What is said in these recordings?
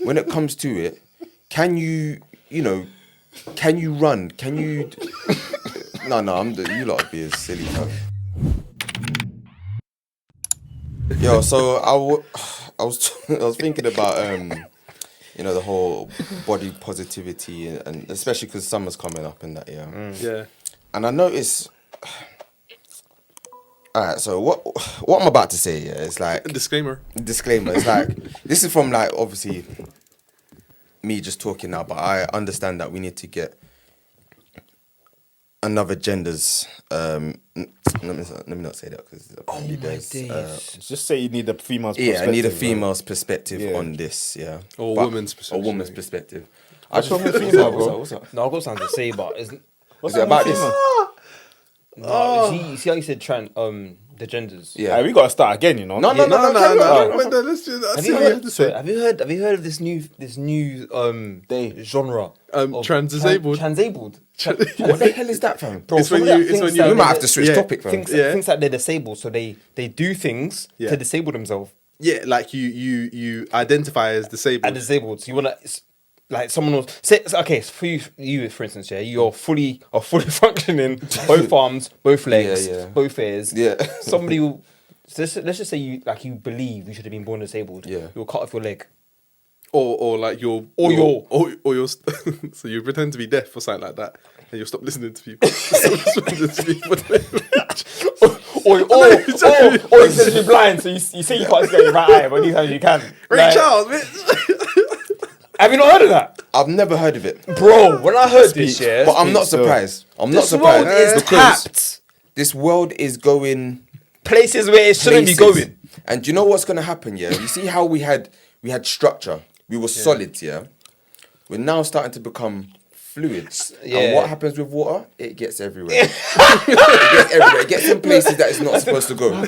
when it comes to it, can you run? Can you? No, you lot are being silly, fam. Yo, so I was thinking about the whole body positivity and especially because summer's coming up and that, yeah. Yeah. And I noticed. All right, so what I'm about to say, yeah, it's like Disclaimer. It's like this is from like obviously me just talking now, but I understand that we need to get another gender's. Let me not say that because just say you need a female's perspective. Yeah, I need a female's perspective on this. Yeah, or a woman's perspective. A woman's perspective. What's wrong with female, bro? What's up? No, I've got something to say, but is it about this? No, you see how you said the genders. Yeah, Hey, we gotta start again, you know. No. Let's do that. Have you heard of this new genre? Trans-disabled. Transabled. What the hell is that, fam? Bro, It's when somebody you- that it's when thinks you- that We might they're- have to switch topic, fam. thinks that they're disabled, so they do things Yeah. to disable themselves. Yeah, like you identify as disabled. And disabled, so you wanna like someone will say, okay, so for you for instance, yeah, you're fully functioning, both arms, both legs, Yeah. both ears. Yeah. Somebody will. So let's just say you believe you should have been born disabled. Yeah. You'll cut off your leg. Or like you're so you pretend to be deaf or something like that, and you'll stop listening to people. Or you said you're blind, so you say you can't see your right eye, but these times you can. Ray Charles, bitch. Have you not heard of that? I've never heard of it, Bro, when I heard this, yeah. but I'm not surprised. This world is because tapped. this world is going Places where it shouldn't be places. going. And do you know what's going to happen? Yeah, you see how we had structure. We were solid. Yeah, we're now starting to become fluids. Yeah. And what happens with water? It gets everywhere. It gets everywhere. It gets in places that it's not supposed to go.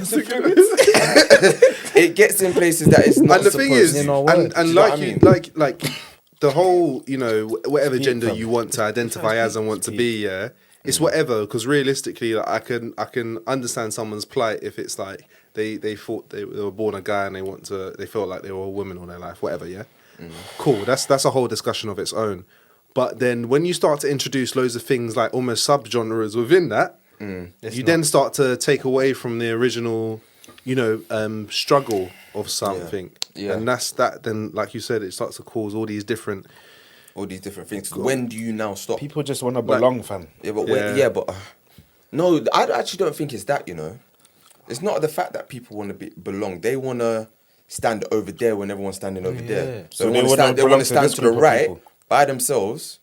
It gets in places that it's not And the supposed thing is, to. and Do you know like what I you, mean? like the whole, whatever gender you want to identify as and want to be, yeah, it's whatever. Because realistically, like, I can understand someone's plight if it's like they thought they were born a guy and they felt like they were a woman all their life, whatever, yeah. Cool. That's a whole discussion of its own. But then when you start to introduce loads of things like almost subgenres within that, you then start to take away from the original, struggle of something. Yeah. And that's that. Then, like you said, it starts to cause all these different things. When do you now stop? People just want to belong, fam. Yeah, but Yeah. No, I actually don't think it's that. It's not the fact that people want to belong. They want to stand over there when everyone's standing over there. So they want to stand to the right by themselves.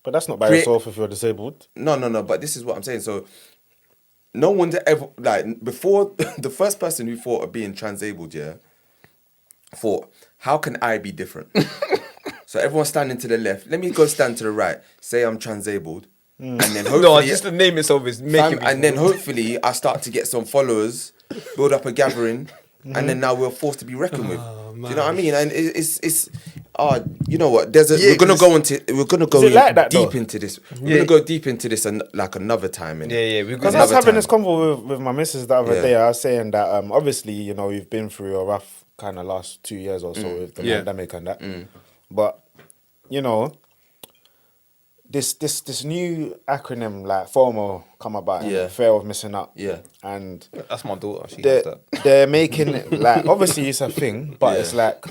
But that's not by yourself if you're disabled. No. But this is what I'm saying. So no one's ever before the first person who thought of being transabled, thought, how can I be different? So everyone's standing to the left. Let me go stand to the right. Say I'm transabled. And then hopefully... No, just the name itself is making me... And then hopefully I start to get some followers, build up a gathering, and then now we're forced to be reckoned with. Do you know what I mean? And it's you know what? We're gonna go deep into this. We're gonna go deep into this like another time. Yeah. Because I was having this convo with my missus the other day. I was saying that obviously, we've been through a rough kind of last 2 years or so with the pandemic and that. But, this new acronym like FOMO come about, fear of missing out. Yeah. And That's my daughter. She does that. they're making it like, obviously it's a thing, but it's like,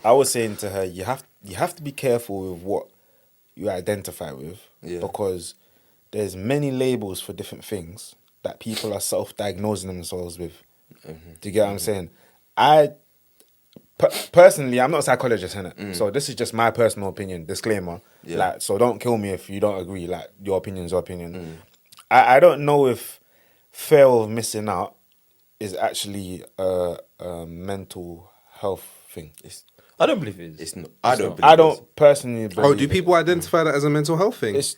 I was saying to her, you have to be careful with what you identify with, because there's many labels for different things that people are self-diagnosing themselves with. Do you get what I'm saying? Personally, I'm not a psychologist, innit? So this is just my personal opinion, disclaimer. Like, so don't kill me if you don't agree, like, your opinion's your opinion. I don't know if fear of missing out is actually a mental health thing. I don't believe it is. It's not. I don't personally believe Oh, do people identify that as a mental health thing? it's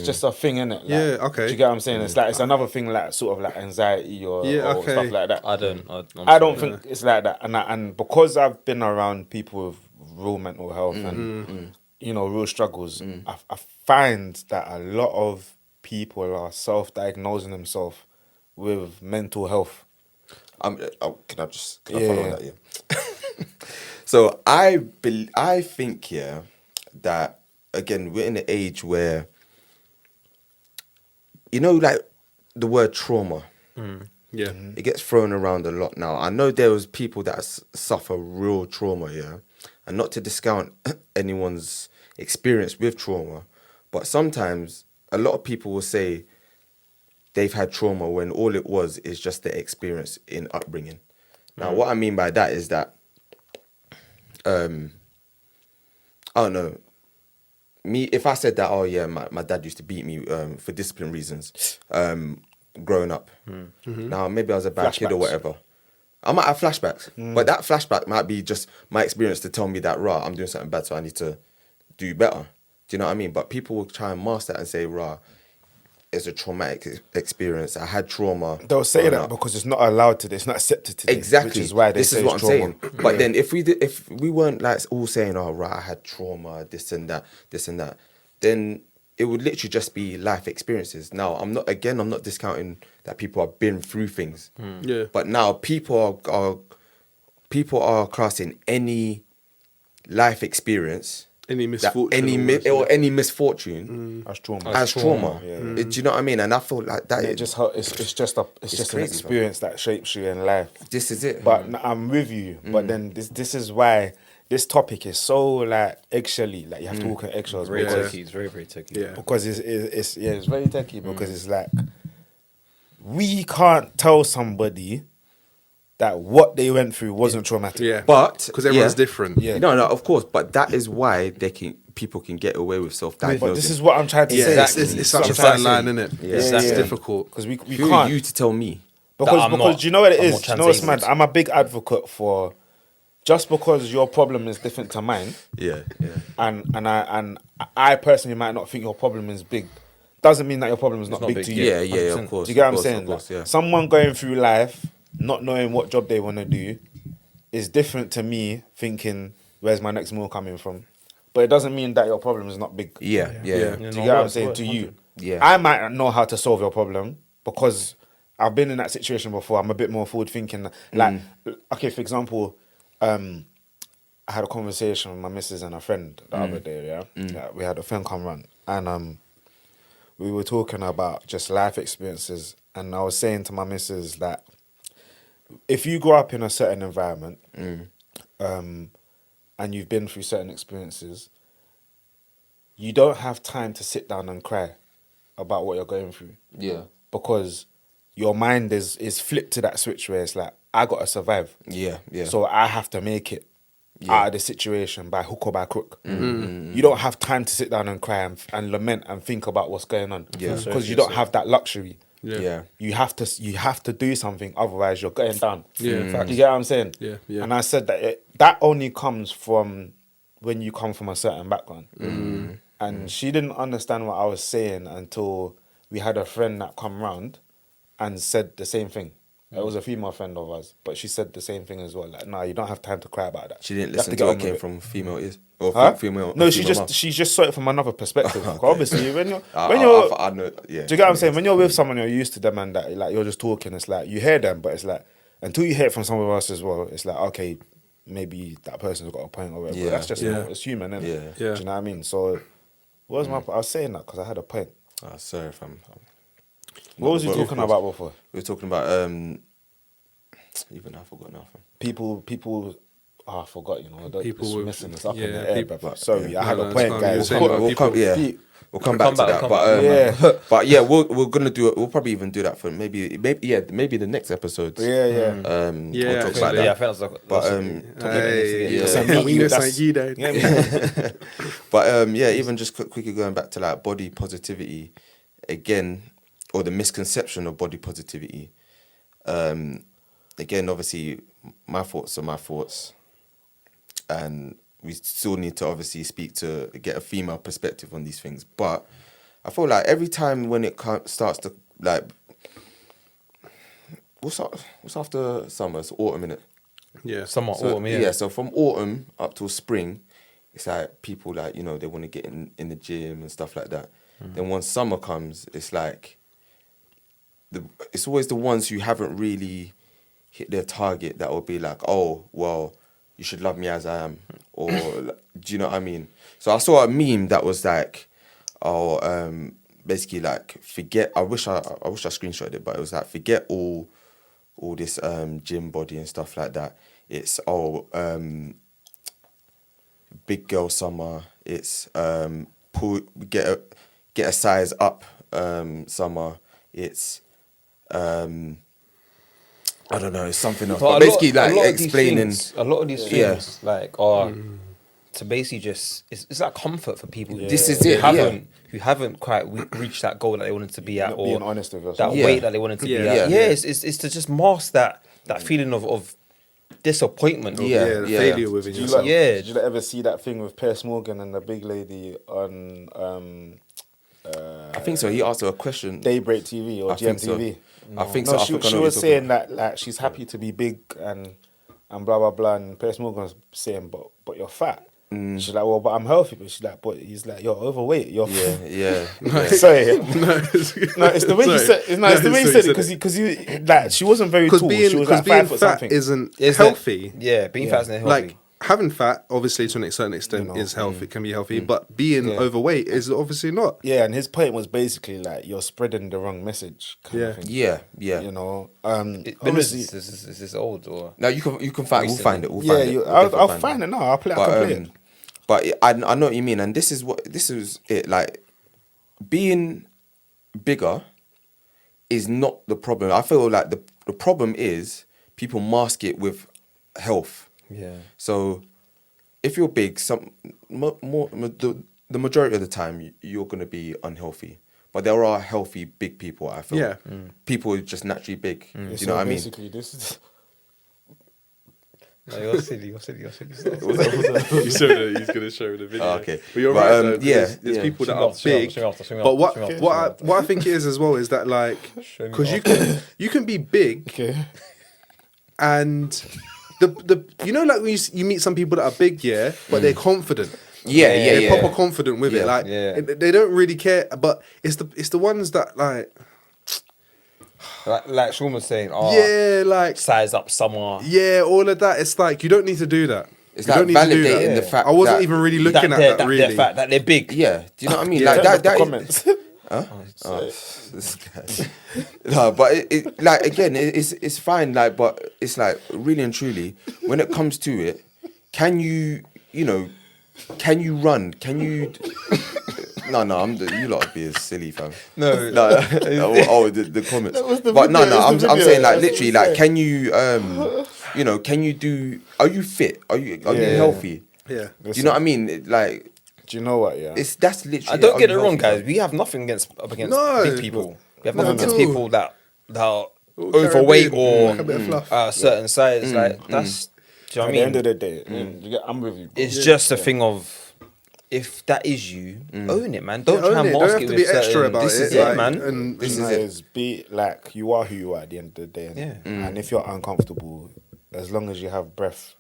just a thing, innit? Like, Yeah, okay. Do you get what I'm saying? It's like it's another thing, like sort of like anxiety or stuff like that. I don't. I don't think it's like that, and because I've been around people with real mental health and real struggles, I find that a lot of people are self-diagnosing themselves with mental health. Can I follow that? Yeah. So I think that again we're in an age where like the word trauma. Yeah. It gets thrown around a lot now. I know there was people that suffer real trauma, and not to discount anyone's experience with trauma, but sometimes a lot of people will say they've had trauma when all it was is just their experience in upbringing. Now, what I mean by that is that, I don't know, me, if I said that, oh yeah, my dad used to beat me for discipline reasons, growing up. Now maybe I was a bad kid or whatever. I might have flashbacks, but that flashback might be just my experience to tell me that, rah, I'm doing something bad, so I need to do better. Do you know what I mean? But people will try and mask that and say, rah, it's a traumatic experience. I had trauma. They'll say growing that up. because it's not allowed today. It's not accepted today. Exactly. Which is why they this say is what it's I'm trauma. saying. But then if we weren't like all saying, oh right, I had trauma, this and that, then it would literally just be life experiences. Now I'm not discounting that people have been through things. Yeah. But now people are classing any life experience, Any misfortune. any misfortune That's trauma. as trauma. Yeah. Do you know what I mean? And I feel like that. It's just an crazy, experience that shapes you in life. This is it. But I'm with you. But then this is why this topic is so like eggshelly. Like you have to walk on eggshells. Very because- techy. It's very, very techy. Yeah. Because it's very techy because it's like we can't tell somebody that what they went through wasn't traumatic. Yeah. But Because everyone's different. Yeah. No, of course. But that is why people can get away with self-diagnosing. But this is what I'm trying to Yeah, say. it's such a fine line, isn't it? Yeah. It's Yeah. difficult. Because we Who are can't. you to tell me? Because not- do you know what it I'm is? not Do you know what's translated. mad? I'm a big advocate for just because your problem is different to mine, Yeah. and I personally might not think your problem is big, doesn't mean that your problem is not not big big, to you. Yeah, of 100%. course. Do you get what I'm of saying? Of course, Like, yeah. someone going through life not knowing what job they want to do is different to me thinking, where's my next meal coming from? But it doesn't mean that your problem is not big. Yeah. Do you get what I'm saying? To you, Yeah. I might not know how to solve your problem because I've been in that situation before. I'm a bit more forward thinking. Like, okay, for example, I had a conversation with my missus and a friend the other day. Yeah, Like, we had a friend come round and we were talking about just life experiences, and I was saying to my missus that if you grow up in a certain environment, and you've been through certain experiences, you don't have time to sit down and cry about what you're going through. Yeah. Because your mind is flipped to that switch where it's like, I gotta survive. Yeah. So I have to make it out of the situation by hook or by crook. You don't have time to sit down and cry and lament and think about what's going on. Yeah. Because you don't have that luxury. Yeah. You have to do something, otherwise you're going down. Yeah. You get what I'm saying? Yeah. And I said that that only comes from when you come from a certain background. And she didn't understand what I was saying until we had a friend that come round and said the same thing. It was a female friend of ours, but she said the same thing as well. Like, no, you don't have time to cry about that. She didn't You have listen get to on it with came from female ears or Huh? female. No, female she just saw it from another perspective. Okay. Obviously, when you're I know. Yeah. do you get what I'm saying? When you're with someone you're used to them and that like you're just talking, it's like you hear them, but it's like until you hear it from someone else as well, it's like okay, maybe that person's got a point or whatever. Yeah. That's just Yeah. it's human, isn't it? Yeah. Yeah. Do you know what I mean? So, what was I was saying that because I had a point. Sorry if I'm. What was you But of talking course. about before? We were talking about even I forgot nothing. People. Oh, I forgot. You know, People it's with- messing this up in yeah, the air. people- But sorry, yeah. I had No, a it's point, fine. guys. You were saying We'll come back to that. come But back. but yeah, we're gonna do it. We'll probably even do that for maybe the next episode. Yeah. Yeah, We'll talk about Yeah, I that. think that's like, But Hey, That's a yeah. meat We you, know that's- something you don't. You get me? But yeah, even just quickly going back to like body positivity again, or the misconception of body positivity. Again, obviously, my thoughts are my thoughts, and we still need to obviously get a female perspective on these things. But I feel like every time when it starts to like, what's after summer? It's autumn, innit? Yeah. somewhat So, autumn, yeah. so from autumn up till spring, it's like people like, they want to get in the gym and stuff like that. Then once summer comes, it's like it's always the ones who haven't really hit their target that will be like, oh, well, you should love me as I am, or do you know what I mean? So I saw a meme that was like, basically like forget. I wish I screenshotted it, but it was like forget all this gym body and stuff like that. It's big girl summer. It's get a size up summer. It's I don't know, it's something else. But basically, like explaining a lot of these things, like are to basically just it's like comfort for people. This is it. Who haven't quite reached that goal that they wanted to be at, Not or being honest with that yourself. weight that they wanted to be at. Yeah, it's to just mask that feeling of disappointment. the failure within Did you yourself. did you ever see that thing with Piers Morgan and the big lady on I think so. He asked her a question. Daybreak TV or I think so. GMTV? I think No, so. I she think I know what was you're saying that like she's happy to be big and blah blah blah, and Piers Morgan was saying, but you're fat. She's like, well, but I'm healthy. But she's like, but he's like, you're overweight. You're Yeah. sorry. No, It's the way he said. It's the way he said it because you like she wasn't very tall. She was like 5 being foot fat something. isn't Isn't it? healthy. Yeah, being fat isn't healthy. Like having fat, obviously to a certain extent, is healthy. It can be healthy, but being overweight is obviously not. Yeah, and his point was basically like you're spreading the wrong message. Kind of thing. Yeah. You know, Is this old or? Now you can find. We'll find it. We'll yeah, find it. I'll find it now. I'll play it. But I know what you mean, and this is it. Like being bigger is not the problem. I feel like the problem is people mask it with health. Yeah. So if you're big, the majority of the time you're gonna be unhealthy. But there are healthy big people. I feel. Yeah. People who are just naturally big. Do you know what I mean? Basically, this is. No, you're silly. He's going to show the video. Oh, okay. But you're But, right. Though, yeah, there's yeah. people that Swing are off, swing big. off, swing off, swing off, But swing off, what I think it is as well is that like Show me because off. you can be big Okay. and the you know like when you meet some people that are big, but they're confident. They're proper confident with it. Like they don't really care. But it's the ones that like like Sean was saying, like size up summer. all of that. It's like you don't need to do that. It's You like don't need to do that. validating the fact I wasn't that- even really looking at that really. They're fat, that they're big. Yeah. Do you know what I mean? Yeah, Like that that. comments. This guy. No, but it like again, it's fine. Like, but it's like really and truly, when it comes to it, can you run? Can you? No, you lot are being silly, fam. No. The comments. But no, I'm saying like literally, like, can you, can you do? Are you fit? Are you healthy? Yeah. Do you know what I mean? Like, Do you know what? Yeah. that's literally. I don't are get you it wrong, healthy, guys. We have nothing against No. big people. We have nothing No, against no. people that are Caribbean, overweight or like a bit of fluff. certain size. Like that's. Do you know At what I the end of mean? the day, I'm with you. Bro. It's just a thing of. If that is you, own it, man. Don't try and Don't mask have it to with be extra certain- about This it. is it, like, man. And This You is know, it. is be like you are who you are at the end of the day. Yeah. And if you're uncomfortable, as long as you have breath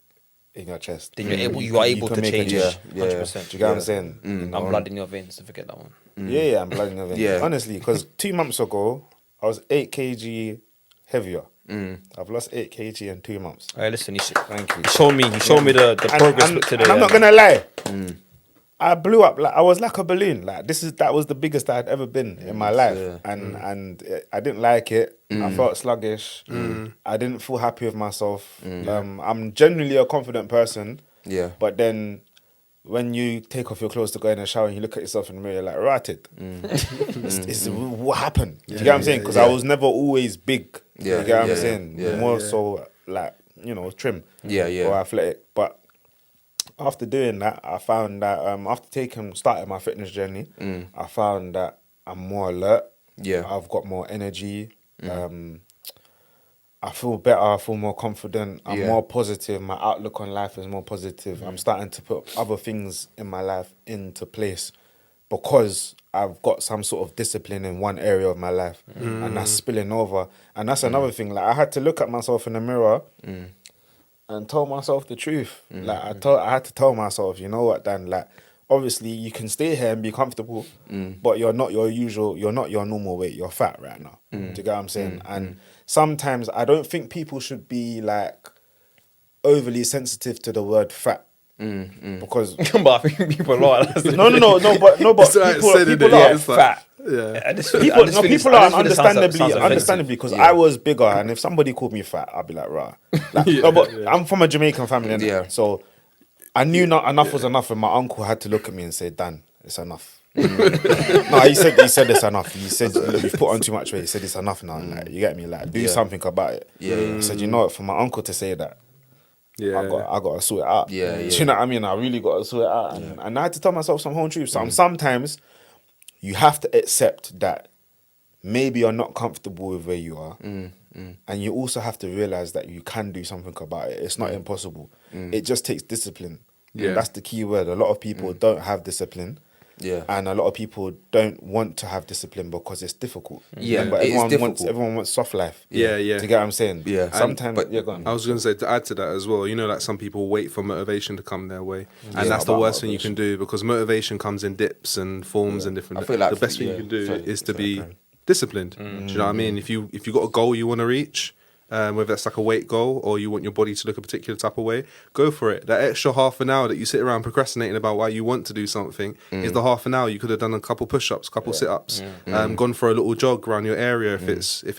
in your chest, Then you are able can to make a change. change. 100%. Do you get what I'm saying? And blood in your veins. To forget that one. Yeah, I'm blooding your veins. Yeah. Honestly, because 2 months ago, I was 8 kg heavier. I've lost 8 kg in 2 months. Hey, listen, Thank you. he showed me the progress today. And I'm not gonna lie. I blew up like I was like a balloon. Like that was the biggest I'd ever been in my life, and I didn't like it. I felt sluggish. I didn't feel happy with myself. I'm generally a confident person. Yeah. But then when you take off your clothes to go in the shower and you look at yourself in the mirror, you're like, rotted. It's what happened? Do you get what I'm saying? Because I was never always big. Yeah, You get what yeah, I'm saying? yeah, More so like trim. Yeah, yeah. Or athletic, but. After doing that, I found that after starting my fitness journey, I found that I'm more alert. Yeah. I've got more energy. I feel better. I feel more confident. I'm more positive. My outlook on life is more positive. I'm starting to put other things in my life into place because I've got some sort of discipline in one area of my life, and that's spilling over. And that's another thing. Like I had to look at myself in the mirror. And tell myself the truth. Like I had to tell myself, you know what, Dan? Like, obviously you can stay here and be comfortable, but you're not your normal weight. You're fat right now. Do you get what I'm saying? And sometimes I don't think people should be like overly sensitive to the word fat. Because But I think people are. That's the no, but It's like said it, people yeah, are it's like- fat. Yeah. I just People, I just no, feel people it's- I are just feel it sounds offensive. understandably, because I was bigger, and if somebody called me fat, I'd be like, rah. Like, no, but I'm from a Jamaican family, innit? Yeah. So I knew not enough was enough, and my uncle had to look at me and say, Dan, it's enough. No, he said it's enough. He said, you've put on too much weight. He said, it's enough now. Like, you get me? Like, do something about it. Yeah. He said, you know what, for my uncle to say that, Yeah. I got to sort it out. Yeah, Do you know what I mean? I really got to sort it out. And I had to tell myself some whole truth. Sometimes you have to accept that maybe you're not comfortable with where you are. And you also have to realize that you can do something about it. It's not impossible. It just takes discipline. Yeah. That's the key word. A lot of people don't have discipline. Yeah. And a lot of people don't want to have discipline because it's difficult. Yeah, But it is everyone wants soft life. Yeah, yeah. Do you get what I'm saying? Yeah. Sometimes, But- go on. I was going to say, to add to that as well, you know, like some people wait for motivation to come their way. And Yeah, that's the about worst thing you can do, because motivation comes in dips and forms and different. I feel like the best thing you can do is to be disciplined. Do you know what I mean? If you got a goal you want to reach, whether that's like a weight goal or you want your body to look a particular type of way, go for it. That extra half an hour that you sit around procrastinating about why you want to do something is the half an hour you could have done a couple push-ups, couple sit-ups, gone for a little jog around your area if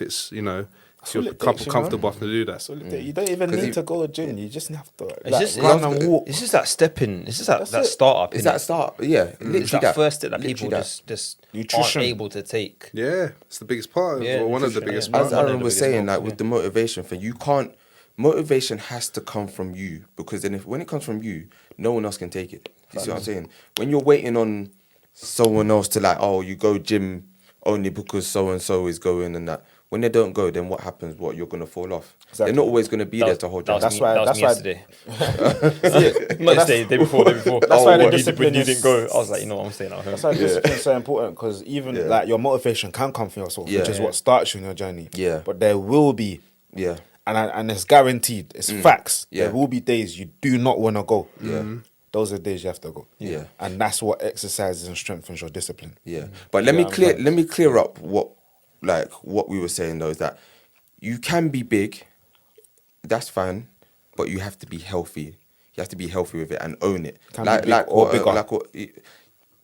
it's you know, if you're all it takes, you know? comfortable enough to do that. So you don't even need to go to gym. You just have to It's just run and walk. It's just that stepping. It's just that it. startup. Is innit? that start? Yeah. Literally It's that first step that Literally people that. just Nutrition. aren't able to take. Yeah, it's the biggest part. Yeah, or one of the nutrition, biggest yeah. parts. As One of Aaron the was biggest saying, ones, like with the motivation thing, you can't. Motivation has to come from you, because then when it comes from you, no one else can take it. You see what I'm saying? When you're waiting on someone else to like, oh, you go gym only because so and so is going and that. When they don't go, then what happens? What, you're gonna fall off? Exactly. They're not always gonna be there to hold you. That's why- That was that's me why- yesterday. Not yesterday, day before. That's why the when you discipline when you is- didn't go, I was like, you know what, I'm staying at home. That's why discipline is so important, because even like your motivation can come from yourself, which Yeah. is what starts you on your journey. Yeah. But there will be, Yeah. and it's guaranteed. It's facts. Yeah. There will be days you do not want to go. Yeah. Those are the days you have to go. Yeah. And that's what exercises and strengthens your discipline. Yeah, but let me clear up what we were saying though, is that you can be big, that's fine, but you have to be healthy. You have to be healthy with it and own it. Can be big or bigger.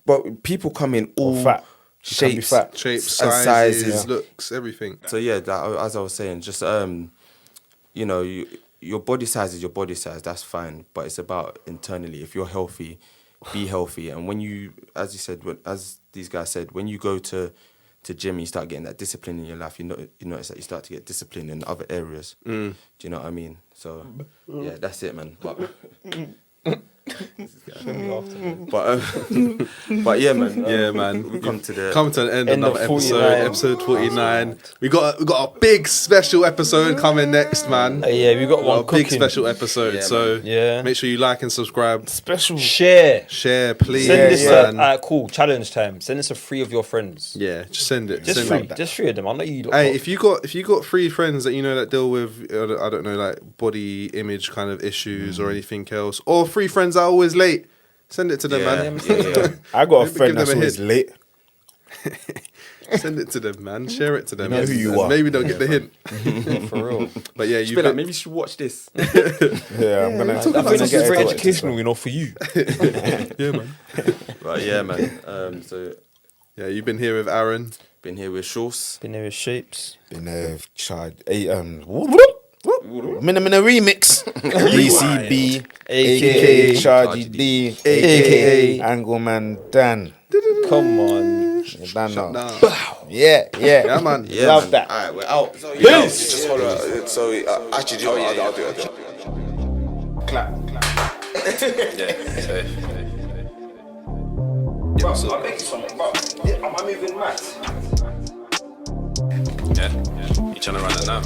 But people come in all fat. You can be shapes, fat. Shapes, and sizes, looks, everything. So yeah, as I was saying, just you know, your body size is your body size. That's fine, but it's about internally. If you're healthy, be healthy. And when you, as you said, as these guys said, when you go to gym, you start getting that discipline in your life. You notice that you start to get discipline in other areas. Do you know what I mean? So yeah, that's it, man. But yeah, man. Yeah, man. We come to the Come to the end of End of another episode, 49. episode 49. We got a big special episode coming next, man. Yeah, we got A one big cooking. special episode. Yeah, so man. Yeah. make sure you like and subscribe. Special. Share. Share, please, Send this man. cool challenge time. Send this to 3 of your friends. Yeah, just send it. Just send 3. it. Just 3 of them. I'll let you. Hey, if you got 3 friends that you know that deal with I don't know, like body image kind of issues or anything else, or 3 friends that are always late, send it to them, man. I got a Maybe friend give that's them a always hint. late. Send it to them, man. Share it to them. You know who you are. Maybe they'll get the hint. for real. But yeah, Be like, maybe you should watch this. Yeah, I'm gonna. I think this is get very into it. educational, you know, for you. yeah, man. Right, yeah, man. So Yeah, you've been here with Aaron. been here with Shorts. Been there with shapes. In a charge. I'm in a remix. DCB, aka Chargy D, aka Angleman Dan. Come on. You don't know. Nah. Yeah. Yeah, man. Yeah, Love man. that. All right, we're out. So, Just hold on. So actually, do you know what? I'll do it. Clap. I'm making something. Am I moving mad? Yeah. You trying to run it now?